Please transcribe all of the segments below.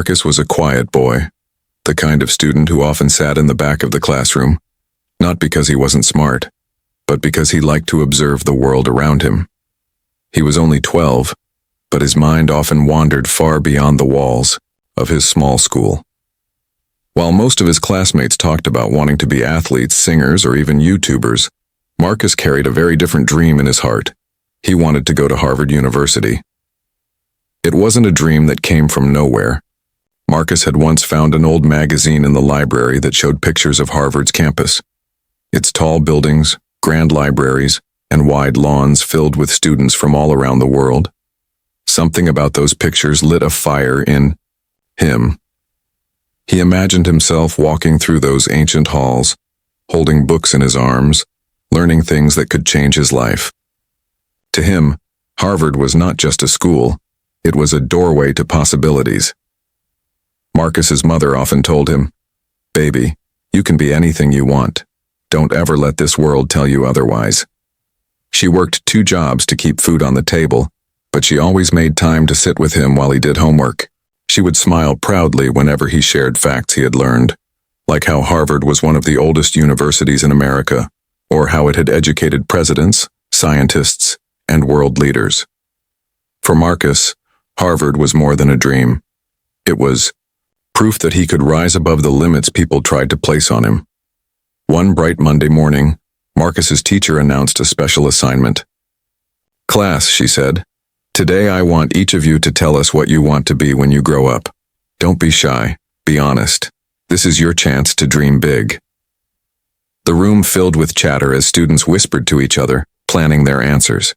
Marcus was a quiet boy, the kind of student who often sat in the back of the classroom, not because he wasn't smart, but because he liked to observe the world around him. He was only 12, but his mind often wandered far beyond the walls of his small school. While most of his classmates talked about wanting to be athletes, singers, or even YouTubers, Marcus carried a very different dream in his heart. He wanted to go to Harvard University. It wasn't a dream that came from nowhere. Marcus had once found an old magazine in the library that showed pictures of Harvard's campus. Its tall buildings, grand libraries, and wide lawns filled with students from all around the world. Something about those pictures lit a fire in him. He imagined himself walking through those ancient halls, holding books in his arms, learning things that could change his life. To him, Harvard was not just a school, it was a doorway to possibilities. Marcus's mother often told him, "Baby, you can be anything you want. Don't ever let this world tell you otherwise." She worked 2 jobs to keep food on the table, but she always made time to sit with him while he did homework. She would smile proudly whenever he shared facts he had learned, like how Harvard was one of the oldest universities in America, or how it had educated presidents, scientists, and world leaders. For Marcus, Harvard was more than a dream. It was proof that he could rise above the limits people tried to place on him. One bright Monday morning, Marcus's teacher announced a special assignment. "Class," she said, "today I want each of you to tell us what you want to be when you grow up. Don't be shy, be honest. This is your chance to dream big." The room filled with chatter as students whispered to each other, planning their answers.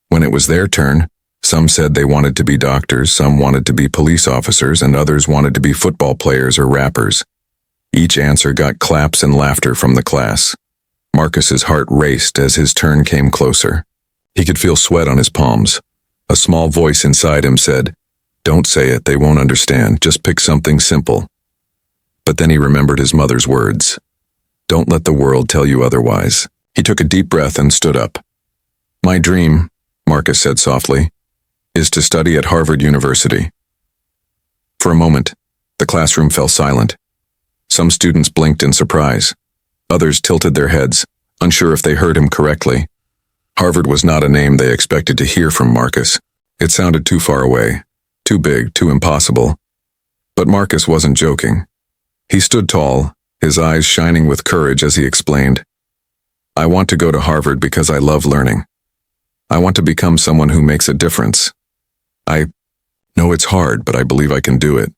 When it was their turn, some said they wanted to be doctors, some wanted to be police officers, and others wanted to be football players or rappers. Each answer got claps and laughter from the class. Marcus's heart raced as his turn came closer. He could feel sweat on his palms. A small voice inside him said, "Don't say it, they won't understand, just pick something simple." But then he remembered his mother's words. "Don't let the world tell you otherwise." He took a deep breath and stood up. "My dream," Marcus said softly, "is to study at Harvard University." For a moment, the classroom fell silent. Some students blinked in surprise. Others tilted their heads, unsure if they heard him correctly. Harvard was not a name they expected to hear from Marcus. It sounded too far away, too big, too impossible. But Marcus wasn't joking. He stood tall, his eyes shining with courage as he explained, "I want to go to Harvard because I love learning. I want to become someone who makes a difference. I know it's hard, but I believe I can do it."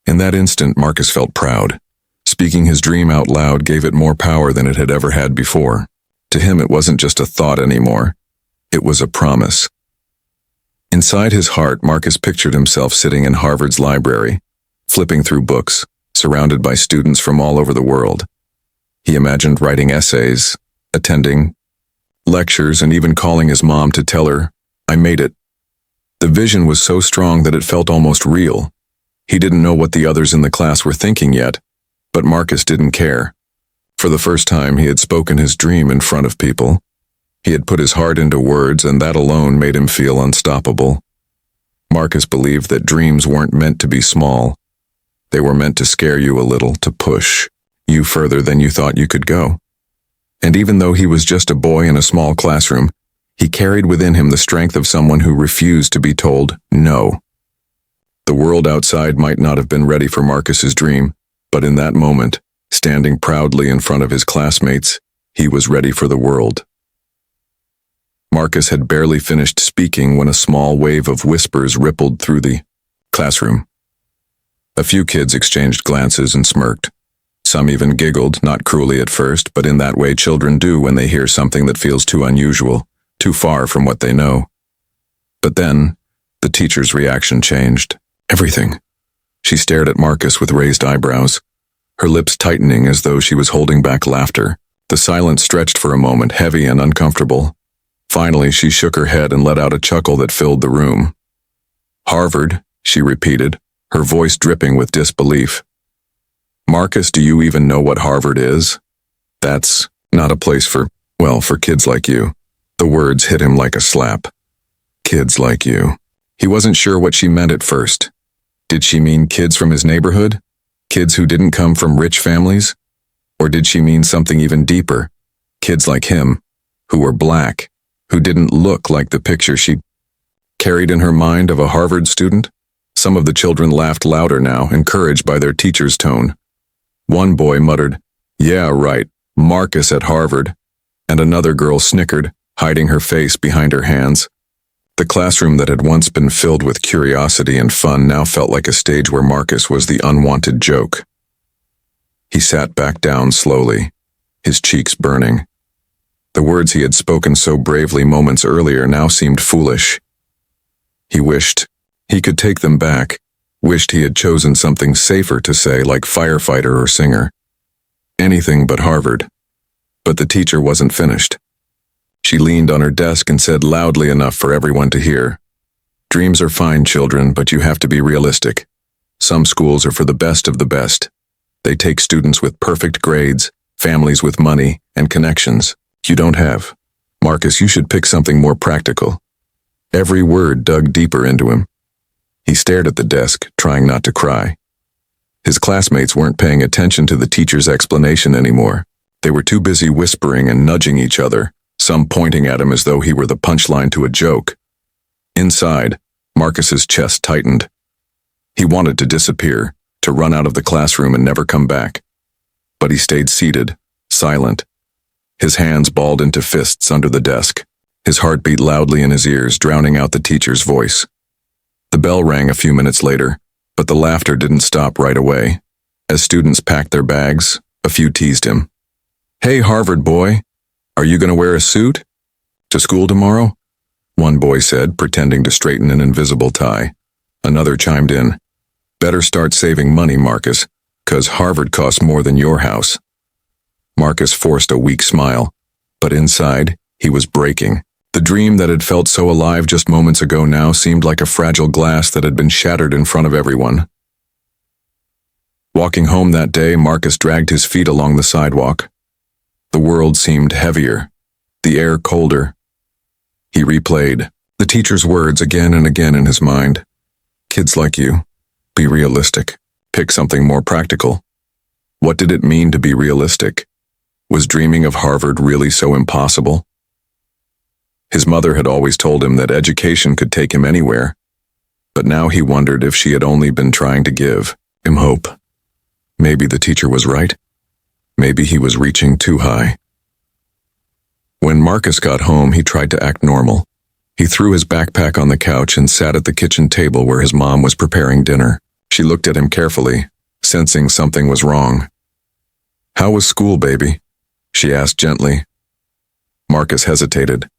In that instant, Marcus felt proud. Speaking his dream out loud gave it more power than it had ever had before. To him, it wasn't just a thought anymore. It was a promise. Inside his heart, Marcus pictured himself sitting in Harvard's library, flipping through books, surrounded by students from all over the world. He imagined writing essays, attending lectures, and even calling his mom to tell her, "I made it." The vision was so strong that it felt almost real. He didn't know what the others in the class were thinking yet, but Marcus didn't care. For the first time, he had spoken his dream in front of people. He had put his heart into words, and that alone made him feel unstoppable. Marcus believed that dreams weren't meant to be small. They were meant to scare you a little, to push you further than you thought you could go. And even though he was just a boy in a small classroom, he carried within him the strength of someone who refused to be told no. The world outside might not have been ready for Marcus's dream, but in that moment, standing proudly in front of his classmates, he was ready for the world. Marcus had barely finished speaking when a small wave of whispers rippled through the classroom. A few kids exchanged glances and smirked. Some even giggled, not cruelly at first, but in that way children do when they hear something that feels too unusual, too far from what they know. But then, the teacher's reaction changed. Everything. She stared at Marcus with raised eyebrows, her lips tightening as though she was holding back laughter. The silence stretched for a moment, heavy and uncomfortable. Finally, she shook her head and let out a chuckle that filled the room. "Harvard," she repeated, her voice dripping with disbelief. "Marcus, do you even know what Harvard is? That's not a place for kids like you." The words hit him like a slap. Kids like you. He wasn't sure what she meant at first. Did she mean kids from his neighborhood? Kids who didn't come from rich families? Or did she mean something even deeper? Kids like him, who were black, who didn't look like the picture she carried in her mind of a Harvard student? Some of the children laughed louder now, encouraged by their teacher's tone. One boy muttered, "Yeah, right, Marcus at Harvard," and another girl snickered, hiding her face behind her hands. The classroom that had once been filled with curiosity and fun now felt like a stage where Marcus was the unwanted joke. He sat back down slowly, his cheeks burning. The words he had spoken so bravely moments earlier now seemed foolish. He wished he could take them back, wished he had chosen something safer to say, like firefighter or singer. Anything but Harvard. But the teacher wasn't finished. She leaned on her desk and said loudly enough for everyone to hear, "Dreams are fine, children, but you have to be realistic. Some schools are for the best of the best. They take students with perfect grades, families with money, and connections. You don't have. Marcus, you should pick something more practical." Every word dug deeper into him. He stared at the desk, trying not to cry. His classmates weren't paying attention to the teacher's explanation anymore. They were too busy whispering and nudging each other, some pointing at him as though he were the punchline to a joke. Inside, Marcus's chest tightened. He wanted to disappear, to run out of the classroom and never come back. But he stayed seated, silent. His hands balled into fists under the desk, his heart beat loudly in his ears, drowning out the teacher's voice. The bell rang a few minutes later, but the laughter didn't stop right away. As students packed their bags, a few teased him. "Hey, Harvard boy, are you going to wear a suit to school tomorrow?" One boy said, pretending to straighten an invisible tie. Another chimed in, "Better start saving money, Marcus, 'cause Harvard costs more than your house." Marcus forced a weak smile, but inside, he was breaking. The dream that had felt so alive just moments ago now seemed like a fragile glass that had been shattered in front of everyone. Walking home that day, Marcus dragged his feet along the sidewalk. The world seemed heavier, the air colder. He replayed the teacher's words again and again in his mind. "Kids like you, be realistic. Pick something more practical." What did it mean to be realistic? Was dreaming of Harvard really so impossible? His mother had always told him that education could take him anywhere, but now he wondered if she had only been trying to give him hope. Maybe the teacher was right. Maybe he was reaching too high. When Marcus got home, he tried to act normal. He threw his backpack on the couch and sat at the kitchen table where his mom was preparing dinner. She looked at him carefully, sensing something was wrong. "How was school, baby?" she asked gently. Marcus hesitated.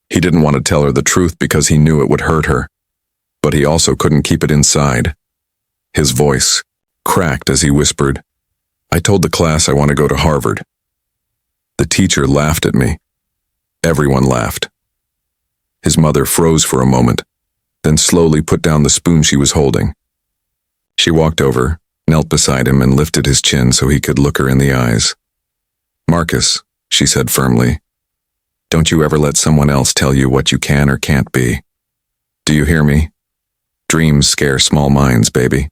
He didn't want to tell her the truth because he knew it would hurt her, but he also couldn't keep it inside. His voice cracked as he whispered, "I told the class I want to go to Harvard." The teacher laughed at me. Everyone laughed. His mother froze for a moment, then slowly put down the spoon she was holding. She walked over, knelt beside him, and lifted his chin so he could look her in the eyes. "Marcus," she said firmly, "don't you ever let someone else tell you what you can or can't be. Do you hear me? Dreams scare small minds, baby.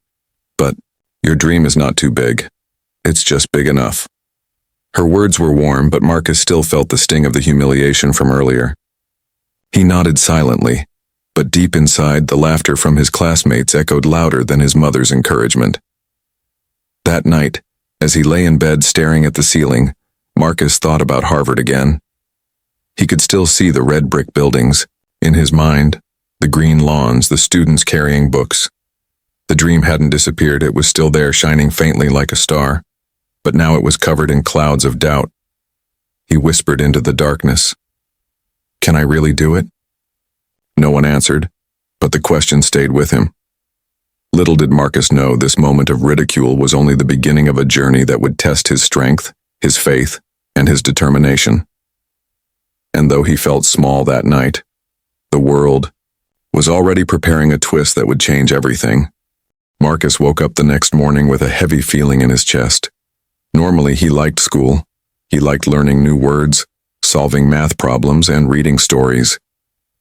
But your dream is not too big. It's just big enough." Her words were warm, but Marcus still felt the sting of the humiliation from earlier. He nodded silently, but deep inside, the laughter from his classmates echoed louder than his mother's encouragement. That night, as he lay in bed staring at the ceiling, Marcus thought about Harvard again. He could still see the red brick buildings, in his mind, the green lawns, the students carrying books. The dream hadn't disappeared, it was still there, shining faintly like a star, but now it was covered in clouds of doubt. He whispered into the darkness, "Can I really do it?" No one answered, but the question stayed with him. Little did Marcus know this moment of ridicule was only the beginning of a journey that would test his strength, his faith, and his determination. And though he felt small that night, the world was already preparing a twist that would change everything. Marcus woke up the next morning with a heavy feeling in his chest. Normally he liked school. He liked learning new words, solving math problems, and reading stories.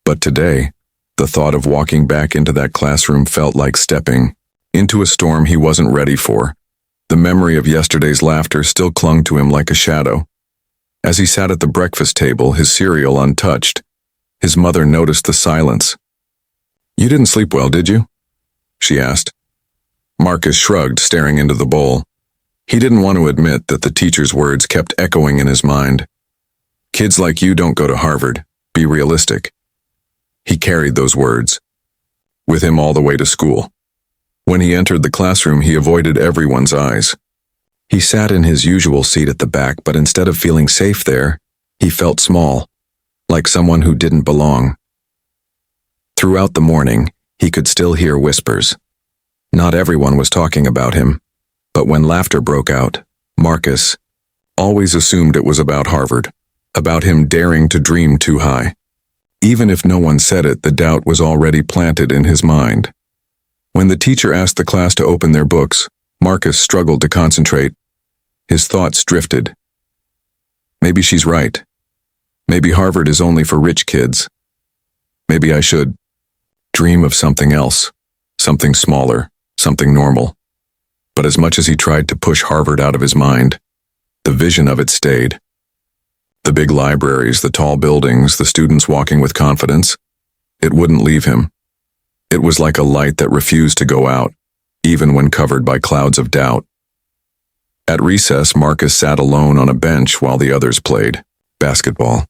But today, the thought of walking back into that classroom felt like stepping into a storm he wasn't ready for. The memory of yesterday's laughter still clung to him like a shadow. As he sat at the breakfast table, his cereal untouched, his mother noticed the silence. "You didn't sleep well, did you?" she asked. Marcus shrugged, staring into the bowl. He didn't want to admit that the teacher's words kept echoing in his mind. "Kids like you don't go to Harvard. Be realistic." He carried those words with him all the way to school. When he entered the classroom, he avoided everyone's eyes. He sat in his usual seat at the back, but instead of feeling safe there, he felt small, like someone who didn't belong. Throughout the morning, he could still hear whispers. Not everyone was talking about him, but when laughter broke out, Marcus always assumed it was about Harvard, about him daring to dream too high. Even if no one said it, the doubt was already planted in his mind. When the teacher asked the class to open their books, Marcus struggled to concentrate. His thoughts drifted. Maybe she's right. Maybe Harvard is only for rich kids. Maybe I should dream of something else, something smaller, something normal. But as much as he tried to push Harvard out of his mind, the vision of it stayed. The big libraries, the tall buildings, the students walking with confidence, it wouldn't leave him. It was like a light that refused to go out, even when covered by clouds of doubt. At recess, Marcus sat alone on a bench while the others played basketball.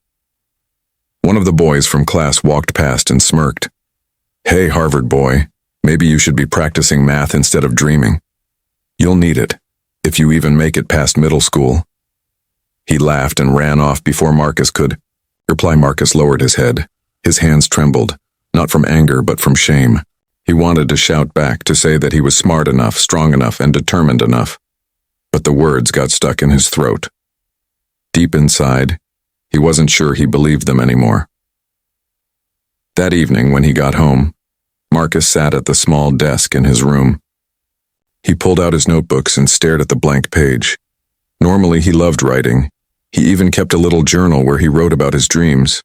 One of the boys from class walked past and smirked. "Hey, Harvard boy, maybe you should be practicing math instead of dreaming. You'll need it, if you even make it past middle school." He laughed and ran off before Marcus could reply. Marcus lowered his head. His hands trembled, not from anger but from shame. He wanted to shout back, to say that he was smart enough, strong enough, and determined enough. But the words got stuck in his throat. Deep inside, he wasn't sure he believed them anymore. That evening, when he got home, Marcus sat at the small desk in his room. He pulled out his notebooks and stared at the blank page. Normally, he loved writing. He even kept a little journal where he wrote about his dreams.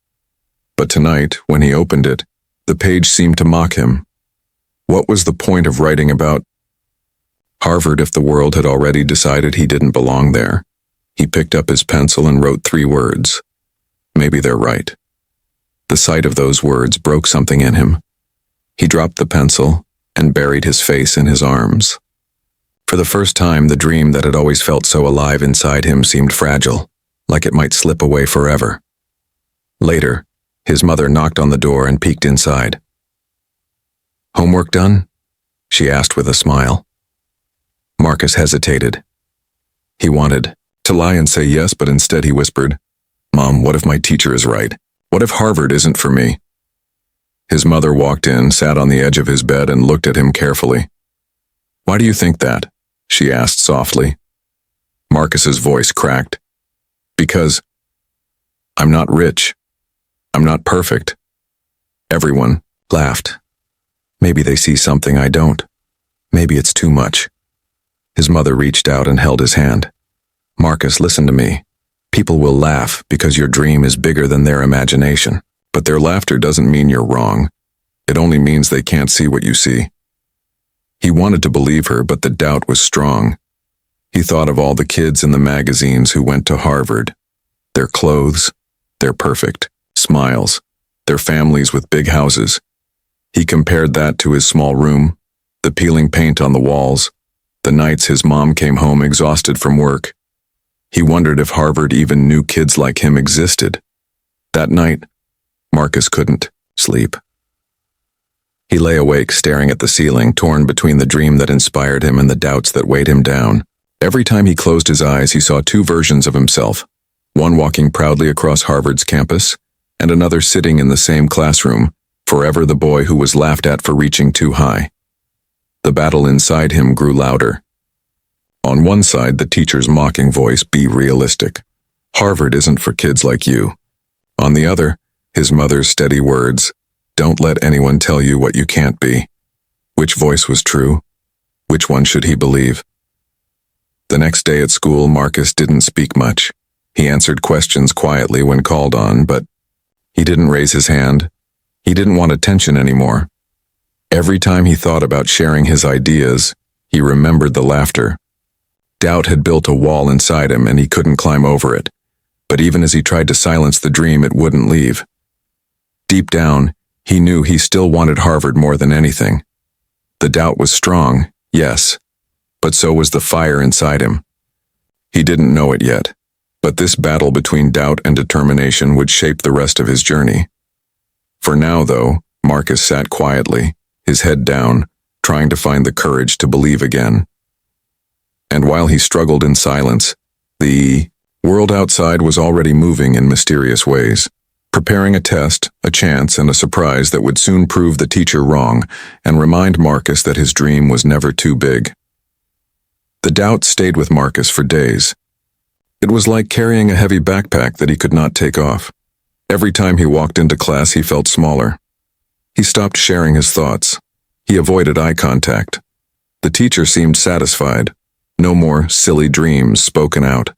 But tonight, when he opened it, the page seemed to mock him. What was the point of writing about Harvard if the world had already decided he didn't belong there? He picked up his pencil and wrote 3 words. Maybe they're right. The sight of those words broke something in him. He dropped the pencil and buried his face in his arms. For the first time, the dream that had always felt so alive inside him seemed fragile, like it might slip away forever. Later, his mother knocked on the door and peeked inside. "Homework done?" she asked with a smile. Marcus hesitated. He wanted to lie and say yes, but instead he whispered, "Mom, what if my teacher is right? What if Harvard isn't for me?" His mother walked in, sat on the edge of his bed, and looked at him carefully. "Why do you think that?" she asked softly. Marcus's voice cracked. "Because I'm not rich. I'm not perfect." Everyone laughed. "Maybe they see something I don't. Maybe it's too much." His mother reached out and held his hand. "Marcus, listen to me. People will laugh because your dream is bigger than their imagination. But their laughter doesn't mean you're wrong. It only means they can't see what you see." He wanted to believe her, but the doubt was strong. He thought of all the kids in the magazines who went to Harvard. Their clothes, their perfect smiles, their families with big houses. He compared that to his small room, the peeling paint on the walls, the nights his mom came home exhausted from work. He wondered if Harvard even knew kids like him existed. That night, Marcus couldn't sleep. He lay awake, staring at the ceiling, torn between the dream that inspired him and the doubts that weighed him down. Every time he closed his eyes, he saw 2 versions of himself, one walking proudly across Harvard's campus, and another sitting in the same classroom, forever the boy who was laughed at for reaching too high. The battle inside him grew louder. On one side, the teacher's mocking voice, "Be realistic. Harvard isn't for kids like you." On the other, his mother's steady words, "Don't let anyone tell you what you can't be." Which voice was true? Which one should he believe? The next day at school, Marcus didn't speak much. He answered questions quietly when called on, but he didn't raise his hand. He didn't want attention anymore. Every time he thought about sharing his ideas, he remembered the laughter. Doubt had built a wall inside him and he couldn't climb over it, but even as he tried to silence the dream, it wouldn't leave. Deep down, he knew he still wanted Harvard more than anything. The doubt was strong, yes, but so was the fire inside him. He didn't know it yet, but this battle between doubt and determination would shape the rest of his journey. For now, though, Marcus sat quietly, his head down, trying to find the courage to believe again. And while he struggled in silence, the world outside was already moving in mysterious ways, preparing a test, a chance, and a surprise that would soon prove the teacher wrong and remind Marcus that his dream was never too big. The doubt stayed with Marcus for days. It was like carrying a heavy backpack that he could not take off. Every time he walked into class, he felt smaller. He stopped sharing his thoughts. He avoided eye contact. The teacher seemed satisfied. No more silly dreams spoken out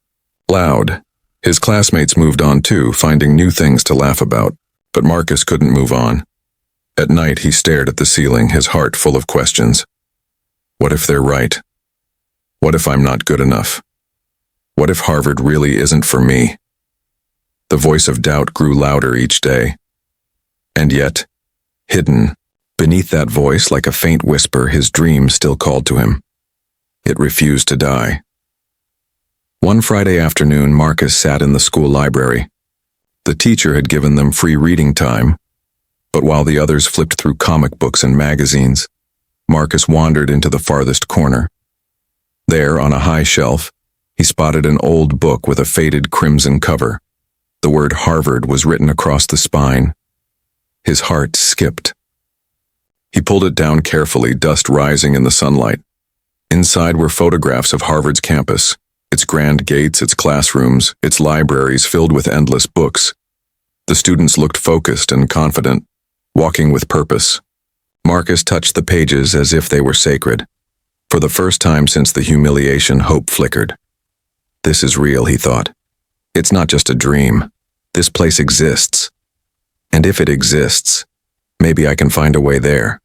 loud. His classmates moved on too, finding new things to laugh about, but Marcus couldn't move on. At night, he stared at the ceiling, his heart full of questions. What if they're right? What if I'm not good enough? What if Harvard really isn't for me? The voice of doubt grew louder each day. And yet, hidden beneath that voice like a faint whisper, his dream still called to him. It refused to die. One Friday afternoon, Marcus sat in the school library. The teacher had given them free reading time, but while the others flipped through comic books and magazines, Marcus wandered into the farthest corner. There, on a high shelf, he spotted an old book with a faded crimson cover. The word Harvard was written across the spine. His heart skipped. He pulled it down carefully, dust rising in the sunlight. Inside were photographs of Harvard's campus, its grand gates, its classrooms, its libraries filled with endless books. The students looked focused and confident, walking with purpose. Marcus touched the pages as if they were sacred. For the first time since the humiliation, hope flickered. This is real, he thought. It's not just a dream. This place exists. And if it exists, maybe I can find a way there.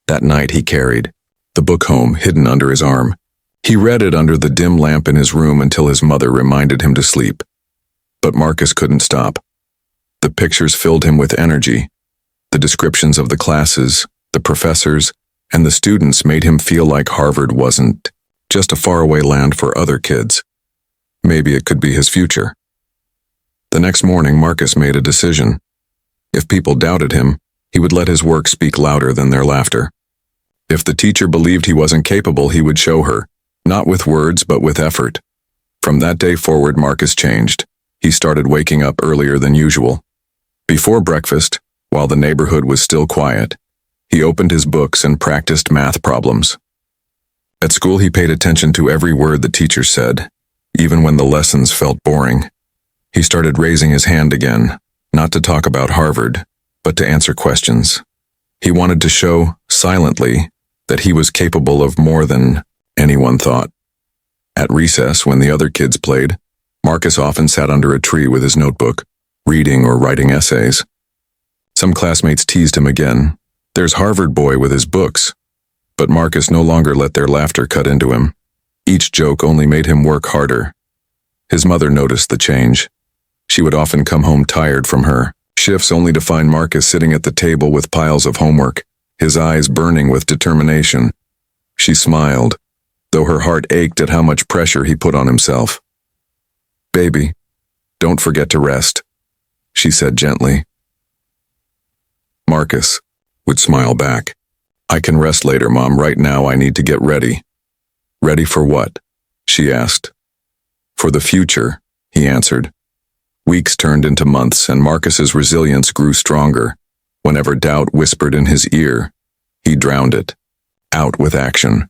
That night he carried the book home, hidden under his arm. He read it under the dim lamp in his room until his mother reminded him to sleep. But Marcus couldn't stop. The pictures filled him with energy. The descriptions of the classes, the professors, and the students made him feel like Harvard wasn't just a faraway land for other kids. Maybe it could be his future. The next morning, Marcus made a decision. If people doubted him, he would let his work speak louder than their laughter. If the teacher believed he wasn't capable, he would show her, not with words, but with effort. From that day forward, Marcus changed. He started waking up earlier than usual. Before breakfast, while the neighborhood was still quiet, he opened his books and practiced math problems. At school, he paid attention to every word the teacher said, even when the lessons felt boring. He started raising his hand again, not to talk about Harvard, but to answer questions. He wanted to show, silently, that he was capable of more than anyone thought. At recess, when the other kids played, Marcus often sat under a tree with his notebook, reading or writing essays. Some classmates teased him again. There's Harvard boy with his books. But Marcus no longer let their laughter cut into him. Each joke only made him work harder. His mother noticed the change. She would often come home tired from her shifts only to find Marcus sitting at the table with piles of homework, his eyes burning with determination. She smiled, though her heart ached at how much pressure he put on himself. "Baby, don't forget to rest," she said gently. Marcus would smile back. "I can rest later, Mom. Right now I need to get ready." "Ready for what?" she asked. "For the future," he answered. Weeks turned into months, and Marcus's resilience grew stronger. Whenever doubt whispered in his ear, he drowned it out with action.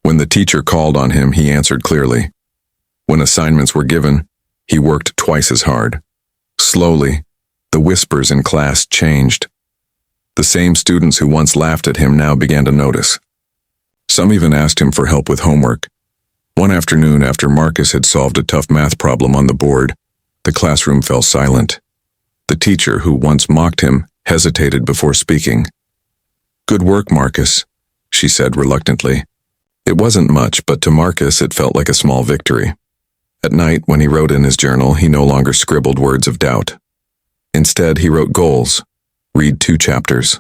When the teacher called on him, he answered clearly. When assignments were given, he worked twice as hard. Slowly, the whispers in class changed. The same students who once laughed at him now began to notice. Some even asked him for help with homework. One afternoon, after Marcus had solved a tough math problem on the board, the classroom fell silent. The teacher, who once mocked him, hesitated before speaking. Good work, Marcus, she said reluctantly. It wasn't much, but to Marcus it felt like a small victory. At night, when he wrote in his journal, he no longer scribbled words of doubt. Instead, he wrote goals: read 2 chapters,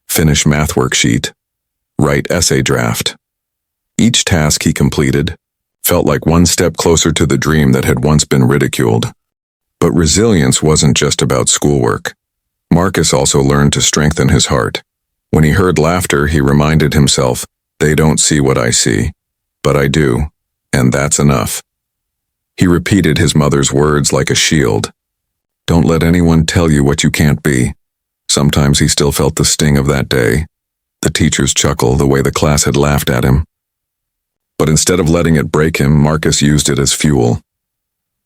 finish math worksheet, write essay draft. Each task he completed felt like one step closer to the dream that had once been ridiculed. But resilience wasn't just about schoolwork. Marcus also learned to strengthen his heart. When he heard laughter, he reminded himself, "They don't see what I see, but I do, and that's enough." He repeated his mother's words like a shield. Don't let anyone tell you what you can't be. Sometimes he still felt the sting of that day, the teacher's chuckle, the way the class had laughed at him. But instead of letting it break him, Marcus used it as fuel.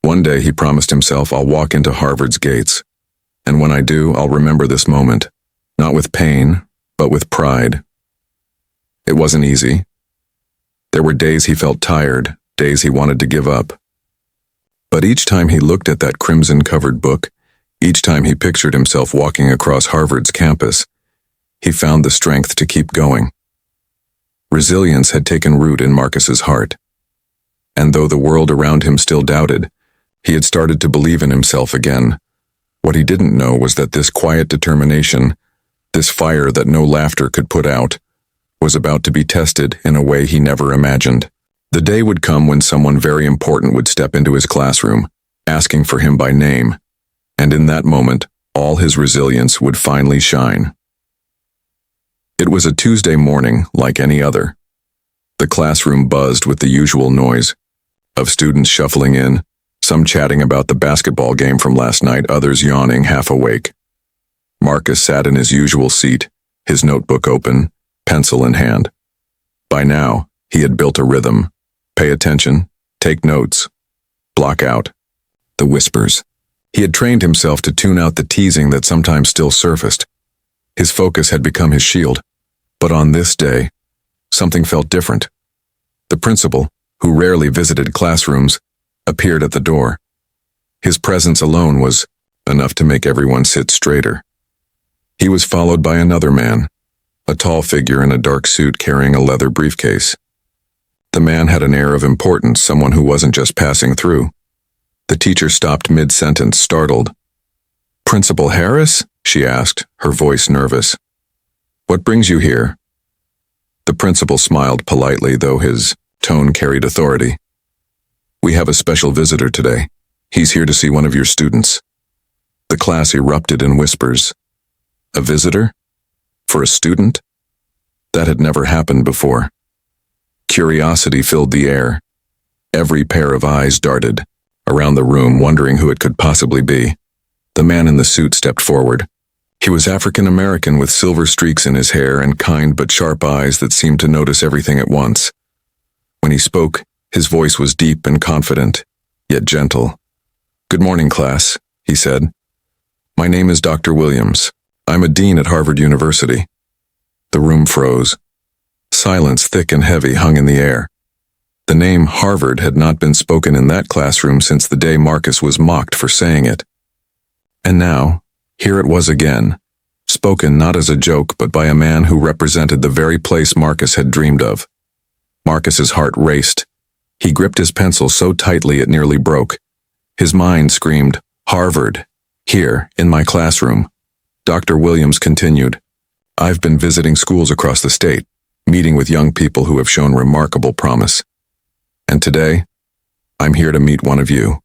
One day he promised himself, "I'll walk into Harvard's gates. And when I do, I'll remember this moment, not with pain, but with pride." It wasn't easy. There were days he felt tired, days he wanted to give up. But each time he looked at that crimson-covered book, each time he pictured himself walking across Harvard's campus, he found the strength to keep going. Resilience had taken root in Marcus's heart. And though the world around him still doubted, he had started to believe in himself again. What he didn't know was that this quiet determination, this fire that no laughter could put out, was about to be tested in a way he never imagined. The day would come when someone very important would step into his classroom, asking for him by name, and in that moment, all his resilience would finally shine. It was a Tuesday morning like any other. The classroom buzzed with the usual noise of students shuffling in, some chatting about the basketball game from last night, others yawning, half awake. Marcus sat in his usual seat, his notebook open, pencil in hand. By now, he had built a rhythm. Pay attention, take notes, block out the whispers. He had trained himself to tune out the teasing that sometimes still surfaced. His focus had become his shield. But on this day, something felt different. The principal, who rarely visited classrooms, appeared at the door. His presence alone was enough to make everyone sit straighter. He was followed by another man, a tall figure in a dark suit carrying a leather briefcase. The man had an air of importance, someone who wasn't just passing through. The teacher stopped mid-sentence, startled. "Principal Harris?" she asked, her voice nervous. "What brings you here?" The principal smiled politely, though his tone carried authority. "We have a special visitor today. He's here to see one of your students." The class erupted in whispers. A visitor? For a student? That had never happened before. Curiosity filled the air. Every pair of eyes darted around the room, wondering who it could possibly be. The man in the suit stepped forward. He was African American with silver streaks in his hair and kind but sharp eyes that seemed to notice everything at once. When he spoke, his voice was deep and confident, yet gentle. "Good morning, class," he said. "My name is Dr. Williams. I'm a dean at Harvard University." The room froze. Silence, thick and heavy, hung in the air. The name Harvard had not been spoken in that classroom since the day Marcus was mocked for saying it. And now, here it was again, spoken not as a joke but by a man who represented the very place Marcus had dreamed of. Marcus's heart raced. He gripped his pencil so tightly it nearly broke. His mind screamed, "Harvard, here, in my classroom." Dr. Williams continued, "I've been visiting schools across the state, meeting with young people who have shown remarkable promise. And today, I'm here to meet one of you."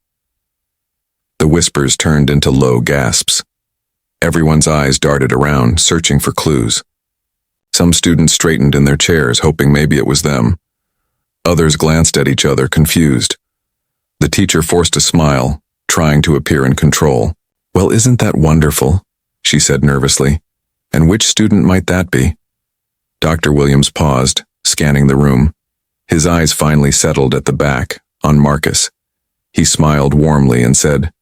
The whispers turned into low gasps. Everyone's eyes darted around, searching for clues. Some students straightened in their chairs, hoping maybe it was them. Others glanced at each other, confused. The teacher forced a smile, trying to appear in control. "Well, isn't that wonderful?" she said nervously. "And which student might that be?" Dr. Williams paused, scanning the room. His eyes finally settled at the back, on Marcus. He smiled warmly and said,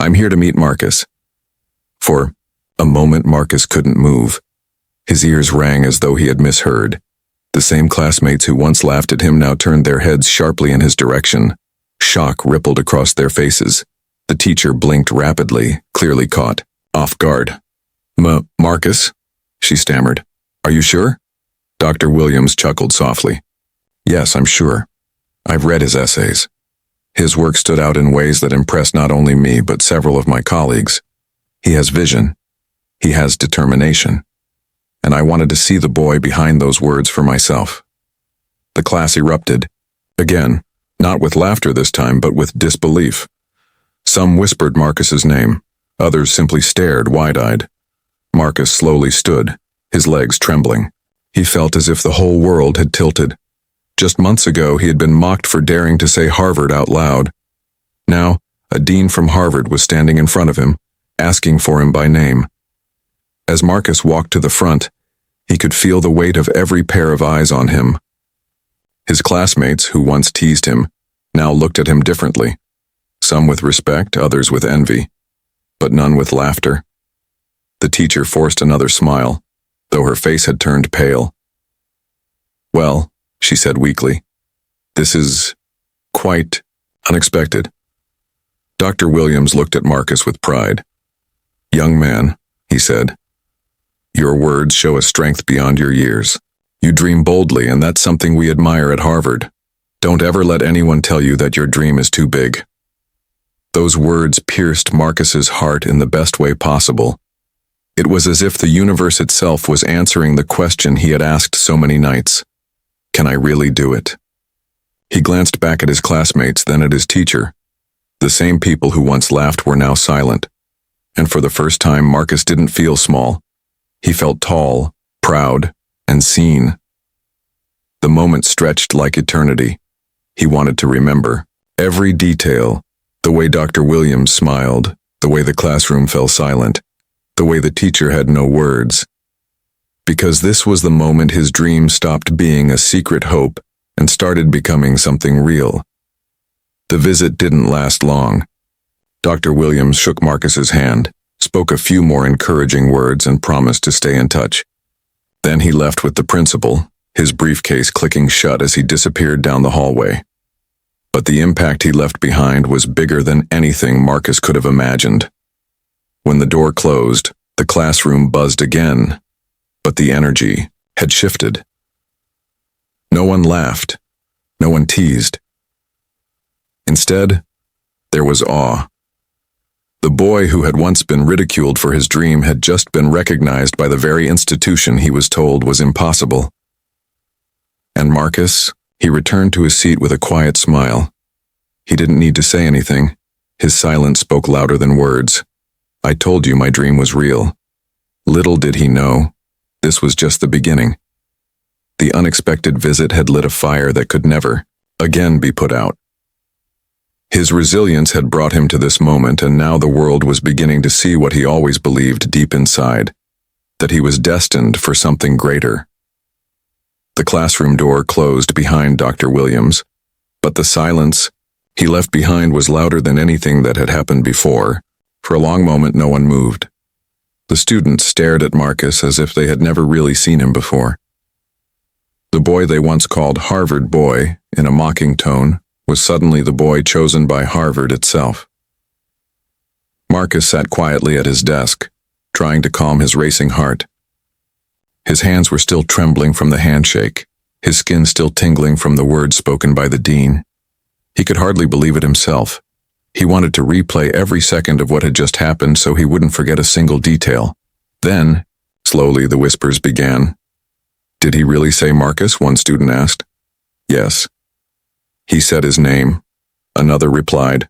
"I'm here to meet Marcus." For a moment, Marcus couldn't move. His ears rang as though he had misheard. The same classmates who once laughed at him now turned their heads sharply in his direction. Shock rippled across their faces. The teacher blinked rapidly, clearly caught off guard. Marcus?" she stammered. Are you sure? Dr. Williams chuckled softly. Yes, I'm sure. I've read his essays. His work stood out in ways that impressed not only me but several of my colleagues. He has vision. He has determination. And I wanted to see the boy behind those words for myself. The class erupted. Again, not with laughter this time, but with disbelief. Some whispered Marcus's name. Others simply stared wide-eyed. Marcus slowly stood, his legs trembling. He felt as if the whole world had tilted. Just months ago, he had been mocked for daring to say Harvard out loud. Now, a dean from Harvard was standing in front of him, asking for him by name. As Marcus walked to the front, he could feel the weight of every pair of eyes on him. His classmates, who once teased him, now looked at him differently. Some with respect, others with envy, but none with laughter. The teacher forced another smile, though her face had turned pale. Well, she said weakly, this is quite unexpected. Dr. Williams looked at Marcus with pride. Young man, he said, your words show a strength beyond your years. You dream boldly, and that's something we admire at Harvard. Don't ever let anyone tell you that your dream is too big. Those words pierced Marcus's heart in the best way possible. It was as if the universe itself was answering the question he had asked so many nights. Can I really do it? He glanced back at his classmates, then at his teacher. The same people who once laughed were now silent. And for the first time, Marcus didn't feel small. He felt tall, proud, and seen. The moment stretched like eternity. He wanted to remember every detail, the way Dr. Williams smiled, the way the classroom fell silent, the way the teacher had no words. Because this was the moment his dream stopped being a secret hope and started becoming something real. The visit didn't last long. Dr. Williams shook Marcus's hand, spoke a few more encouraging words, and promised to stay in touch. Then he left with the principal, his briefcase clicking shut as he disappeared down the hallway. But the impact he left behind was bigger than anything Marcus could have imagined. When the door closed, the classroom buzzed again, but the energy had shifted. No one laughed. No one teased. Instead, there was awe. The boy who had once been ridiculed for his dream had just been recognized by the very institution he was told was impossible. And Marcus, he returned to his seat with a quiet smile. He didn't need to say anything. His silence spoke louder than words. I told you my dream was real. Little did he know, this was just the beginning. The unexpected visit had lit a fire that could never, again, be put out. His resilience had brought him to this moment, and now the world was beginning to see what he always believed deep inside, that he was destined for something greater. The classroom door closed behind Dr. Williams, but the silence he left behind was louder than anything that had happened before. For a long moment, no one moved. The students stared at Marcus as if they had never really seen him before. The boy they once called Harvard Boy, in a mocking tone, was suddenly the boy chosen by Harvard itself. Marcus sat quietly at his desk, trying to calm his racing heart. His hands were still trembling from the handshake, his skin still tingling from the words spoken by the dean. He could hardly believe it himself. He wanted to replay every second of what had just happened so he wouldn't forget a single detail. Then, slowly, the whispers began. Did he really say Marcus? One student asked. Yes. He said his name. Another replied,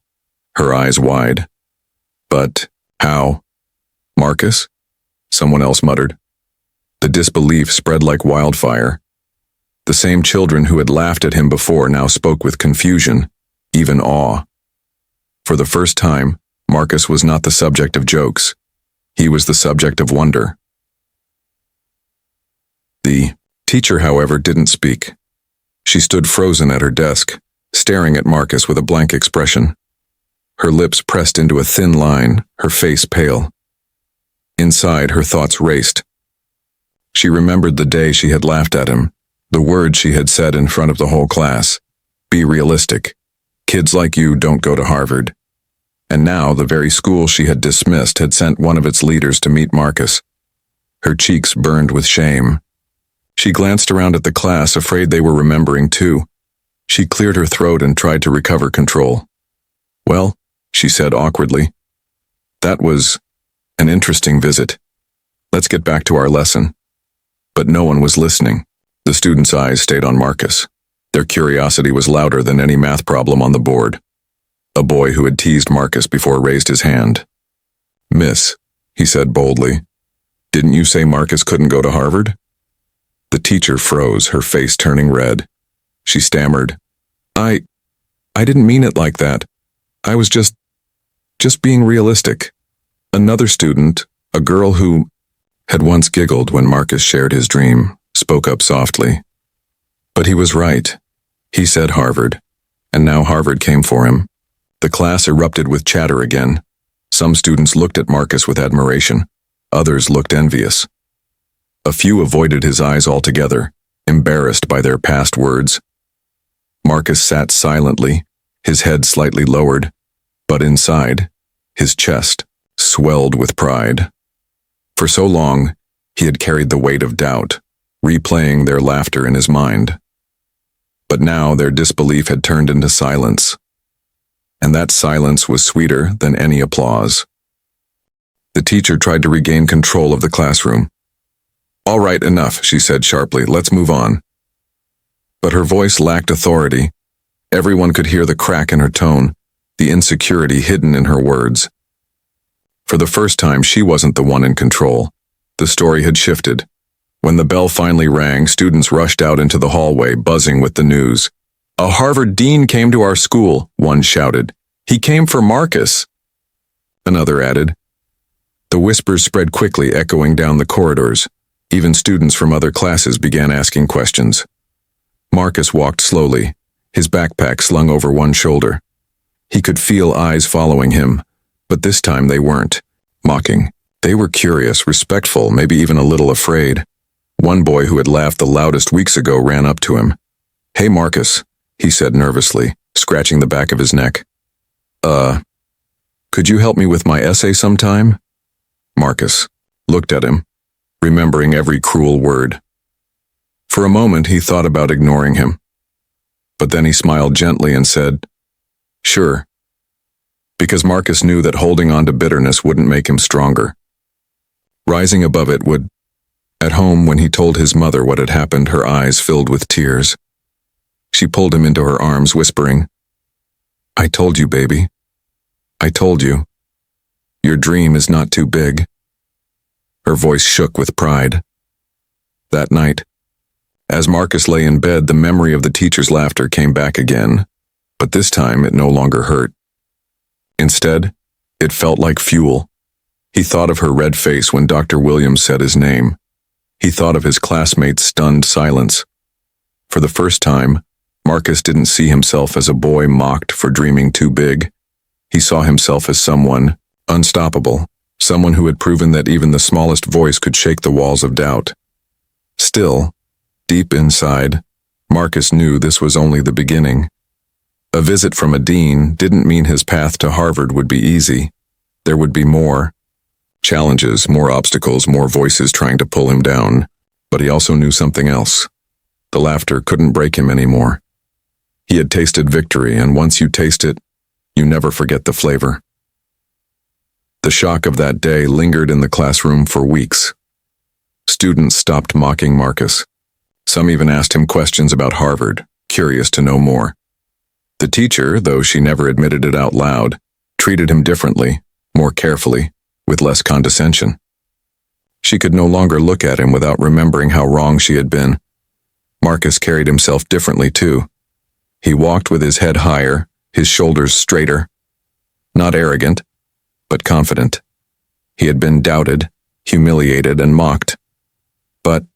her eyes wide. But how? Marcus? Someone else muttered. The disbelief spread like wildfire. The same children who had laughed at him before now spoke with confusion, even awe. For the first time, Marcus was not the subject of jokes. He was the subject of wonder. The teacher, however, didn't speak. She stood frozen at her desk, staring at Marcus with a blank expression. Her lips pressed into a thin line, her face pale. Inside, her thoughts raced. She remembered the day she had laughed at him, the words she had said in front of the whole class. Be realistic. Kids like you don't go to Harvard. And now, the very school she had dismissed had sent one of its leaders to meet Marcus. Her cheeks burned with shame, She glanced around at the class, afraid they were remembering too. She cleared her throat and tried to recover control. "Well," she said awkwardly, "that was an interesting visit. Let's get back to our lesson." But no one was listening. The students' eyes stayed on Marcus. Their curiosity was louder than any math problem on the board. A boy who had teased Marcus before raised his hand. "Miss," he said boldly, "didn't you say Marcus couldn't go to Harvard?" The teacher froze, her face turning red. She stammered, I didn't mean it like that. I was just being realistic." Another student, a girl who had once giggled when Marcus shared his dream, spoke up softly. But he was right. He said Harvard, and now Harvard came for him. The class erupted with chatter again. Some students looked at Marcus with admiration. Others looked envious. A few avoided his eyes altogether, embarrassed by their past words. Marcus sat silently, his head slightly lowered, but inside, his chest swelled with pride. For so long, he had carried the weight of doubt, replaying their laughter in his mind. But now their disbelief had turned into silence, and that silence was sweeter than any applause. The teacher tried to regain control of the classroom. "All right, enough," she said sharply. "Let's move on." But her voice lacked authority. Everyone could hear the crack in her tone, the insecurity hidden in her words. For the first time, she wasn't the one in control. The story had shifted. When the bell finally rang, students rushed out into the hallway, buzzing with the news. "A Harvard dean came to our school," one shouted. "He came for Marcus," another added. The whispers spread quickly, echoing down the corridors. Even students from other classes began asking questions. Marcus walked slowly, his backpack slung over one shoulder. He could feel eyes following him, but this time they weren't mocking. They were curious, respectful, maybe even a little afraid. One boy who had laughed the loudest weeks ago ran up to him. "Hey, Marcus," he said nervously, scratching the back of his neck. Could you help me with my essay sometime?" Marcus looked at him, remembering every cruel word. For a moment he thought about ignoring him, but then he smiled gently and said, "Sure," because Marcus knew that holding on to bitterness wouldn't make him stronger. Rising above it would. At home, when he told his mother what had happened, her eyes filled with tears. She pulled him into her arms, whispering, "I told you, baby. I told you. Your dream is not too big." Her voice shook with pride. That night, as Marcus lay in bed, the memory of the teacher's laughter came back again, but this time it no longer hurt. Instead, it felt like fuel. He thought of her red face when Dr. Williams said his name. He thought of his classmates' stunned silence. For the first time, Marcus didn't see himself as a boy mocked for dreaming too big. He saw himself as someone unstoppable, someone who had proven that even the smallest voice could shake the walls of doubt. Still, deep inside, Marcus knew this was only the beginning. A visit from a dean didn't mean his path to Harvard would be easy. There would be more challenges, more obstacles, more voices trying to pull him down. But he also knew something else. The laughter couldn't break him anymore. He had tasted victory, and once you taste it, you never forget the flavor. The shock of that day lingered in the classroom for weeks. Students stopped mocking Marcus. Some even asked him questions about Harvard, curious to know more. The teacher, though she never admitted it out loud, treated him differently, more carefully, with less condescension. She could no longer look at him without remembering how wrong she had been. Marcus carried himself differently too. He walked with his head higher, his shoulders straighter. Not arrogant, but confident. He had been doubted, humiliated, and mocked. But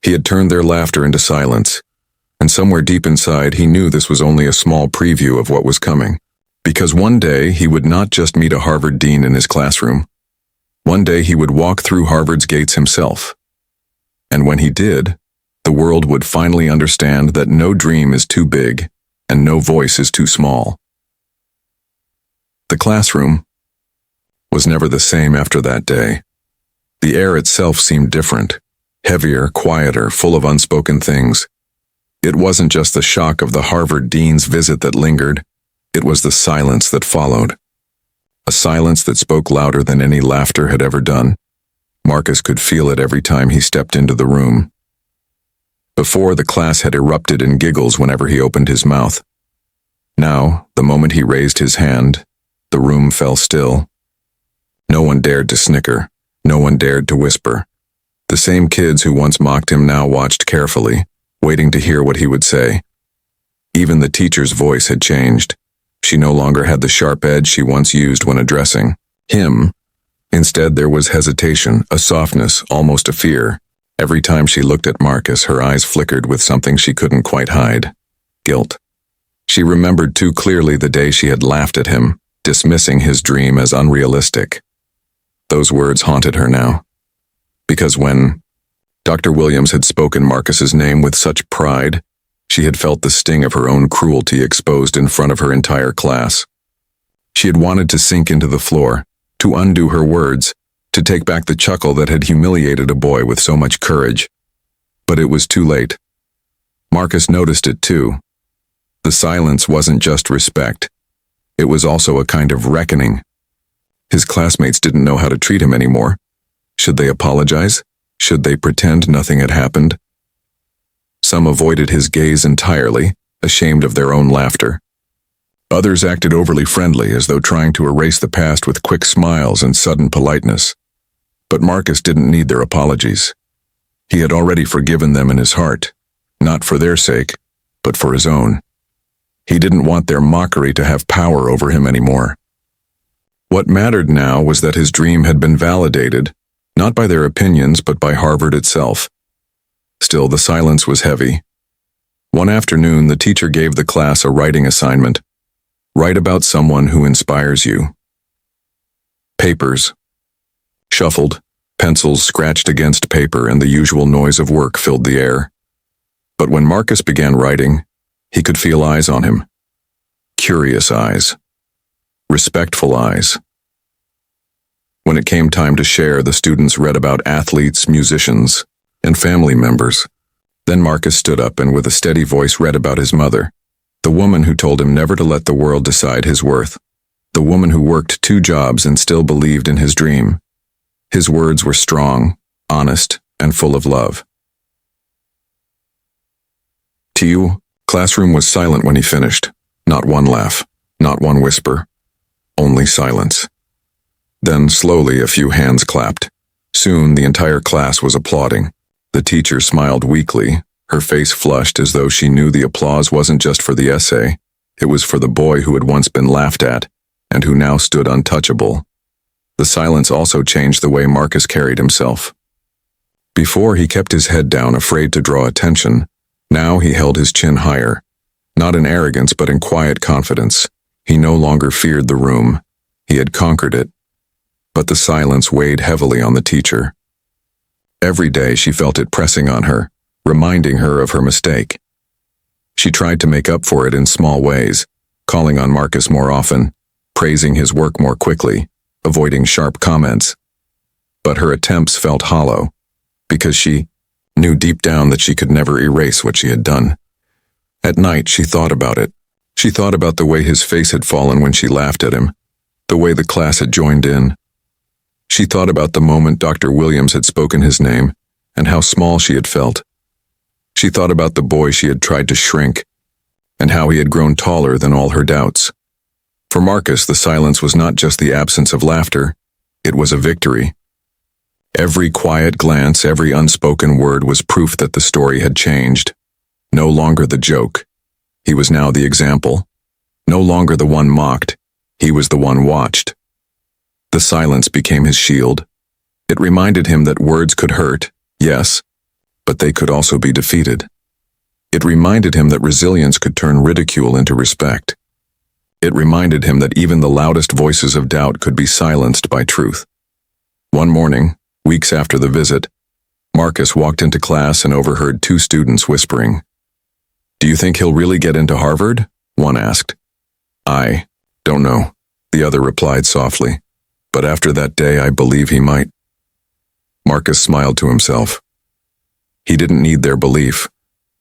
he had turned their laughter into silence, and somewhere deep inside he knew this was only a small preview of what was coming. Because one day he would not just meet a Harvard dean in his classroom. One day he would walk through Harvard's gates himself. And when he did, the world would finally understand that no dream is too big and no voice is too small. The classroom was never the same after that day. The air itself seemed different, heavier, quieter, full of unspoken things. It wasn't just the shock of the Harvard dean's visit that lingered, it was the silence that followed. A silence that spoke louder than any laughter had ever done. Marcus could feel it every time he stepped into the room. Before, the class had erupted in giggles whenever he opened his mouth. Now, the moment he raised his hand, the room fell still. No one dared to snicker. No one dared to whisper. The same kids who once mocked him now watched carefully, waiting to hear what he would say. Even the teacher's voice had changed. She no longer had the sharp edge she once used when addressing him. Instead, there was hesitation, a softness, almost a fear. Every time she looked at Marcus, her eyes flickered with something she couldn't quite hide. Guilt. She remembered too clearly the day she had laughed at him, dismissing his dream as unrealistic. Those words haunted her now. Because when Dr. Williams had spoken Marcus's name with such pride, she had felt the sting of her own cruelty exposed in front of her entire class. She had wanted to sink into the floor, to undo her words, to take back the chuckle that had humiliated a boy with so much courage. But it was too late. Marcus noticed it too. The silence wasn't just respect. It was also a kind of reckoning. His classmates didn't know how to treat him anymore. Should they apologize? Should they pretend nothing had happened? Some avoided his gaze entirely, ashamed of their own laughter. Others acted overly friendly, as though trying to erase the past with quick smiles and sudden politeness. But Marcus didn't need their apologies. He had already forgiven them in his heart, not for their sake, but for his own. He didn't want their mockery to have power over him anymore. What mattered now was that his dream had been validated, not by their opinions, but by Harvard itself. Still, the silence was heavy. One afternoon, the teacher gave the class a writing assignment. Write about someone who inspires you. Papers shuffled, pencils scratched against paper, and the usual noise of work filled the air. But when Marcus began writing, he could feel eyes on him. Curious eyes. Respectful eyes. When it came time to share, the students read about athletes, musicians, and family members. Then Marcus stood up and with a steady voice read about his mother, the woman who told him never to let the world decide his worth, the woman who worked 2 jobs and still believed in his dream. His words were strong, honest, and full of love. The classroom was silent when he finished. Not one laugh, not one whisper, only silence. Then, slowly, a few hands clapped. Soon, the entire class was applauding. The teacher smiled weakly, her face flushed as though she knew the applause wasn't just for the essay. It was for the boy who had once been laughed at, and who now stood untouchable. The silence also changed the way Marcus carried himself. Before, he kept his head down, afraid to draw attention. Now he held his chin higher, not in arrogance but in quiet confidence. He no longer feared the room. He had conquered it. But the silence weighed heavily on the teacher. Every day she felt it pressing on her, reminding her of her mistake. She tried to make up for it in small ways, calling on Marcus more often, praising his work more quickly, avoiding sharp comments. But her attempts felt hollow, because she knew deep down that she could never erase what she had done. At night, she thought about it. She thought about the way his face had fallen when she laughed at him, the way the class had joined in. She thought about the moment Dr. Williams had spoken his name, and how small she had felt. She thought about the boy she had tried to shrink, and how he had grown taller than all her doubts. For Marcus, the silence was not just the absence of laughter, it was a victory. Every quiet glance, every unspoken word was proof that the story had changed. No longer the joke. He was now the example. No longer the one mocked. He was the one watched. The silence became his shield. It reminded him that words could hurt, yes, but they could also be defeated. It reminded him that resilience could turn ridicule into respect. It reminded him that even the loudest voices of doubt could be silenced by truth. One morning, weeks after the visit, Marcus walked into class and overheard 2 students whispering. "Do you think he'll really get into Harvard?" one asked. "I don't know," the other replied softly. "But after that day, I believe he might." Marcus smiled to himself. He didn't need their belief,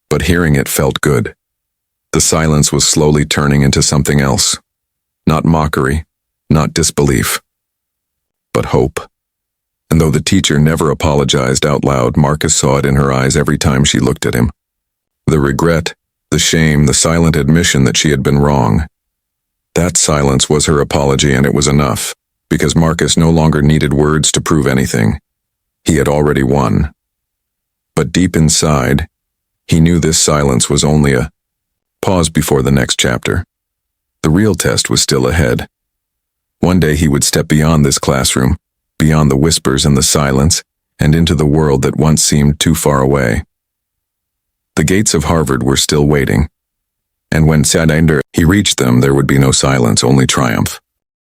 but hearing it felt good. The silence was slowly turning into something else. Not mockery, not disbelief, but hope. And though the teacher never apologized out loud, Marcus saw it in her eyes every time she looked at him. The regret, the shame, the silent admission that she had been wrong. That silence was her apology, and it was enough, because Marcus no longer needed words to prove anything. He had already won. But deep inside, he knew this silence was only a pause before the next chapter. The real test was still ahead. One day he would step beyond this classroom, beyond the whispers and the silence, and into the world that once seemed too far away. The gates of Harvard were still waiting, and when he reached them, there would be no silence, only triumph.